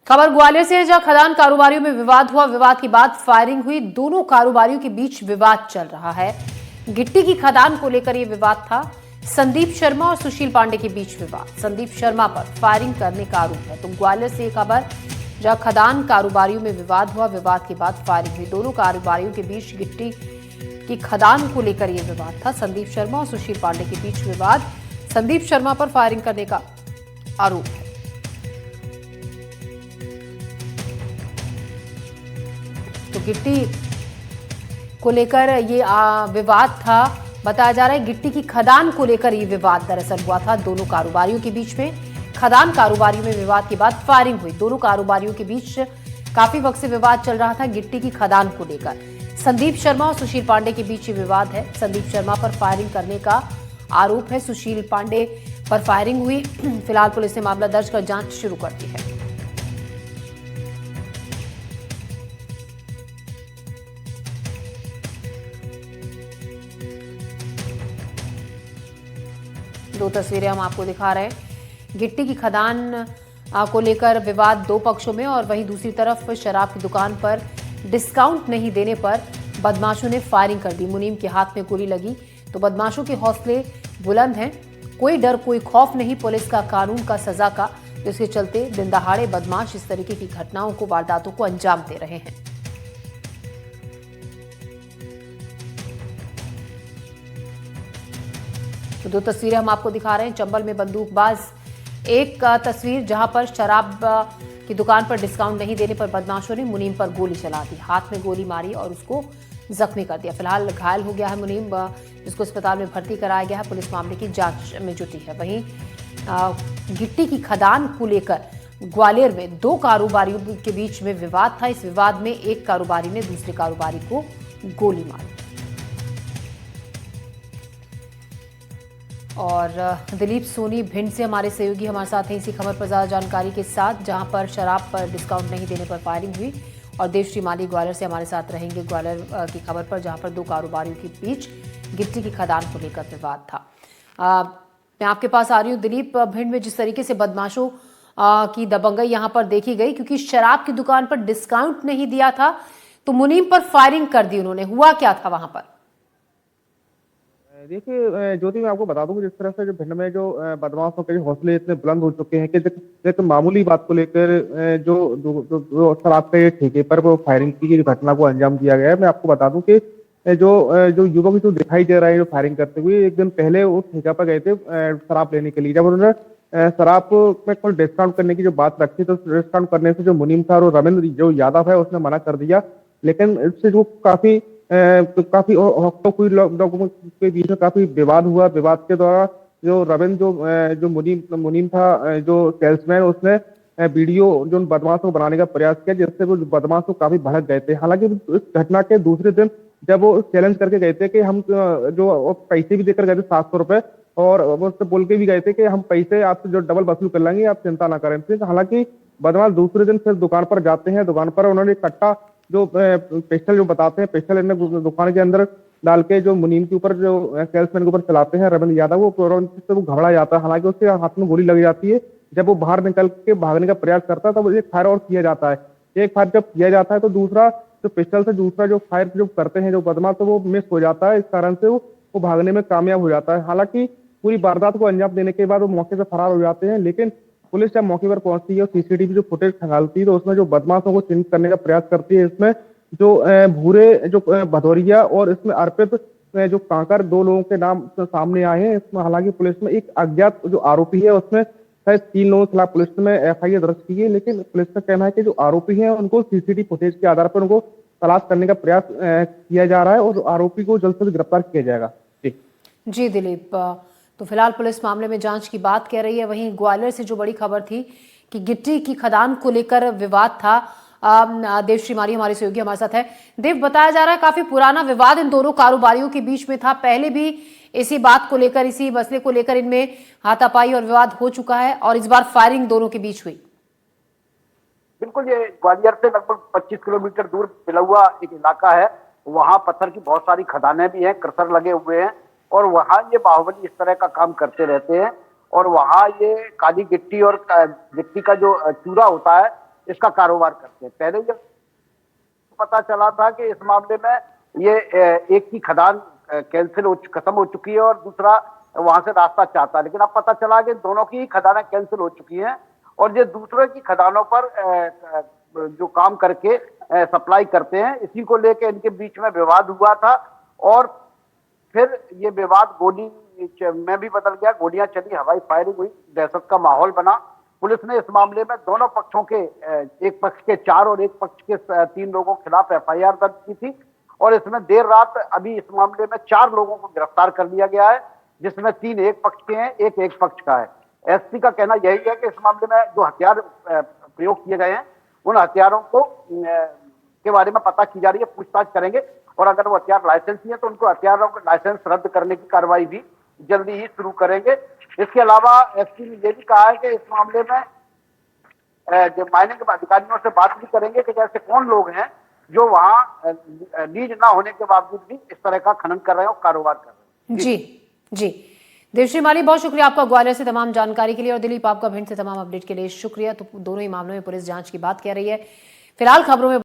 खबर ग्वालियर से है, जहां खदान कारोबारियों में विवाद हुआ। विवाद के बाद फायरिंग हुई। दोनों कारोबारियों के बीच विवाद चल रहा है। गिट्टी की खदान को लेकर यह विवाद था। संदीप शर्मा और सुशील पांडे के बीच विवाद। संदीप शर्मा पर फायरिंग करने का आरोप है। तो ग्वालियर से खबर, जहां खदान कारोबारियों में विवाद हुआ। विवाद के बाद फायरिंग हुई। दोनों कारोबारियों के बीच गिट्टी की खदान को लेकर यह विवाद था। संदीप शर्मा और सुशील पांडे के बीच विवाद। संदीप शर्मा पर फायरिंग करने का आरोप है। तो गिट्टी को लेकर ये विवाद था। बताया जा रहा है गिट्टी की खदान को लेकर ये विवाद दरअसल हुआ था दोनों कारोबारियों के बीच में। खदान कारोबारियों में विवाद के बाद फायरिंग हुई। दोनों कारोबारियों के बीच काफी वक्त से विवाद चल रहा था गिट्टी की खदान को लेकर। संदीप शर्मा और सुशील पांडे के बीच ये विवाद है। संदीप शर्मा पर फायरिंग करने का आरोप है। सुशील पांडे पर फायरिंग हुई। फिलहाल पुलिस ने मामला दर्ज कर जांच शुरू कर दी है। दो तस्वीरें हम आपको दिखा रहे हैं। गिट्टी की खदान को लेकर विवाद दो पक्षों में, और वहीं दूसरी तरफ शराब की दुकान पर डिस्काउंट नहीं देने पर बदमाशों ने फायरिंग कर दी। मुनीम के हाथ में गोली लगी। तो बदमाशों के हौसले बुलंद हैं। कोई डर कोई खौफ नहीं पुलिस का, कानून का, सजा का, जिसके चलते दिन दहाड़े बदमाश इस तरीके की घटनाओं को, वारदातों को अंजाम दे रहे हैं। तो दो तस्वीरें हम आपको दिखा रहे हैं। चंबल में बंदूकबाज, एक तस्वीर जहां पर शराब की दुकान पर डिस्काउंट नहीं देने पर बदमाशों ने मुनीम पर गोली चला दी। हाथ में गोली मारी और उसको जख्मी कर दिया। फिलहाल घायल हो गया है मुनीम, जिसको अस्पताल में भर्ती कराया गया है। पुलिस मामले की जांच में जुटी है। वहीं गिट्टी की खदान को लेकर ग्वालियर में दो कारोबारियों के बीच में विवाद था। इस विवाद में एक कारोबारी ने दूसरे कारोबारी को गोली मारी। और दिलीप सोनी भिंड से हमारे सहयोगी हमारे साथ हैं इसी खबर पर ज्यादा जानकारी के साथ, जहां पर शराब पर डिस्काउंट नहीं देने पर फायरिंग हुई। और देवश्री माली ग्वालियर से हमारे साथ रहेंगे ग्वालियर की खबर पर, जहां पर दो कारोबारियों के बीच गिट्टी की खदान को लेकर विवाद था। मैं आपके पास आ रही हूँ दिलीप। भिंड में जिस तरीके से बदमाशों की दबंगई यहाँ पर देखी गई, क्योंकि शराब की दुकान पर डिस्काउंट नहीं दिया था तो मुनीम पर फायरिंग कर दी उन्होंने। हुआ क्या था वहां पर? देखिए ज्योति, मैं आपको बता दूं जिस तरह से जो भिंड में जो बदमाशों के हौसले इतने बुलंद हो चुके हैं कि एक मामूली बात को लेकर जो शराब के ठेके पर वो फायरिंग की घटना को अंजाम दिया गया है। मैं आपको बता दूं कि जो युवक जो दिखाई दे रहा है जो फायरिंग करते हुए, एक दिन पहले वो ठेका पर गए थे शराब लेने के लिए। जब उन्होंने शराब में कोई डिस्काउंट करने की जो बात रखी, तो डिस्काउंट करने से जो मुनीम था और रविंद्र जो यादव है उसने मना कर दिया। लेकिन इससे जो काफी हफ्तों कोई लोगों के बीच में काफी विवाद हुआ। विवाद के दौरान जो रविंद्र जो मुनीम था जो सेल्समैन, उसने वीडियो जो बदमाश को बनाने का प्रयास किया, जिससे वो बदमाश को काफी भड़क गए थे। हालांकि इस घटना के दूसरे दिन जब वो चैलेंज करके गए थे कि हम जो पैसे भी देकर गए थे 700 रुपए, और वो उससे बोल के भी गए थे कि हम पैसे आपसे जो डबल वसूल कर लेंगे, आप चिंता ना करें। हालांकि बदमाश दूसरे दिन फिर दुकान पर जाते हैं। दुकान पर उन्होंने कट्टा जो पिस्टल जो बताते हैं, पिस्टल इन्हें दुकान के अंदर डाल के जो मुनीम के ऊपर जो सेल्समैन के ऊपर चलाते हैं रविंद्र यादव, वो घबरा जाता है। हालांकि उसके हाथ में गोली लग जाती है। जब वो बाहर निकल के भागने का प्रयास करता है तब एक फायर और किया जाता है। एक फायर जब किया जाता है तो दूसरा जो पिस्टल से दूसरा जो फायर जो करते हैं जो बदमाश, तो वो मिस हो जाता है। इस कारण से वो भागने में कामयाब हो जाता है। हालांकि पूरी वारदात को अंजाम देने के बाद वो मौके से फरार हो जाते हैं। लेकिन पुलिस जब मौके पर पहुंचती है और सीसीटीवी जो फुटेज खंगालती है, तो उसमें जो बदमाशों को चिन्हित करने का प्रयास करती है। इसमें जो भूरे जो भदौरिया और इसमें अर्पित जो कांकर, दो लोगों के नाम सामने आए हैं। इसमें हालांकि पुलिस में एक अज्ञात जो आरोपी है, उसमें शायद 3 लोगों के खिलाफ पुलिस ने एफआईआर दर्ज की है। लेकिन पुलिस का कहना है कि जो आरोपी हैं उनको सीसीटीवी फुटेज के आधार पर उनको तलाश करने का प्रयास किया जा रहा है और आरोपी को जल्द से जल्द गिरफ्तार किया जाएगा। जी दिलीप, तो फिलहाल पुलिस मामले में जांच की बात कह रही है। वहीं ग्वालियर से जो बड़ी खबर थी कि गिट्टी की खदान को लेकर विवाद था, देवश्री माली हमारे सहयोगी हमारे साथ है। देव, बताया जा रहा है काफी पुराना विवाद इन दोनों कारोबारियों के बीच में था। पहले भी इसी बात को लेकर, इसी मसले को लेकर इनमें हाथापाई और विवाद हो चुका है, और इस बार फायरिंग दोनों के बीच हुई। बिल्कुल, ये ग्वालियर से लगभग 25 किलोमीटर दूर बिलौआ एक इलाका है। वहां पत्थर की बहुत सारी खदानें भी हैं, क्रशर लगे हुए हैं, और वहां ये बाहुबली इस तरह का काम करते रहते हैं। और वहां ये काली गिट्टी और गिट्टी का जो चूरा होता है इसका कारोबार करते हैं। पहले ये पता चला था कि इस मामले में ये एक की खदान कैंसिल खत्म हो चुकी है और दूसरा वहां से रास्ता चाहता है, लेकिन अब पता चला कि दोनों की खदानें कैंसिल हो चुकी हैं और ये दूसरे की खदानों पर जो काम करके सप्लाई करते हैं, इसी को लेकर इनके बीच में विवाद हुआ था और फिर ये विवाद गोली में भी बदल गया, गोलियां चली, हवाई फायरिंग हुई, दहशत का माहौल बना। पुलिस ने इस मामले में दोनों पक्षों के, एक पक्ष के 4 और एक पक्ष के 3 लोगों के खिलाफ एफआईआर दर्ज की थी और इसमें देर रात अभी इस मामले में 4 लोगों को गिरफ्तार कर लिया गया है, जिसमें 3 एक पक्ष के हैं, एक पक्ष का है। एसपी का कहना यही है कि इस मामले में जो हथियार प्रयोग किए गए हैं उन हथियारों को के बारे में पता की जा रही है, पूछताछ करेंगे और अगर वो हथियार लाइसेंसी है तो उनको हथियारों का लाइसेंस रद्द करने की कार्रवाई भी जल्दी ही शुरू करेंगे। इसके अलावा एसपी ने यह भी कहा है कि इस मामले में जो माइनिंग के अधिकारियों से बात भी करेंगे कि जैसे कौन लोग हैं जो वहां लीज ना होने के बावजूद भी इस तरह का खनन कर रहे हैं और कारोबार कर रहे हैं। जी देवश्री माली, बहुत शुक्रिया आपका ग्वालियर से तमाम जानकारी के लिए और दिलीप आपका भिंड से तमाम अपडेट के लिए शुक्रिया। तो दोनों ही मामलों में पुलिस जांच की बात कह रही है। फिलहाल खबरों में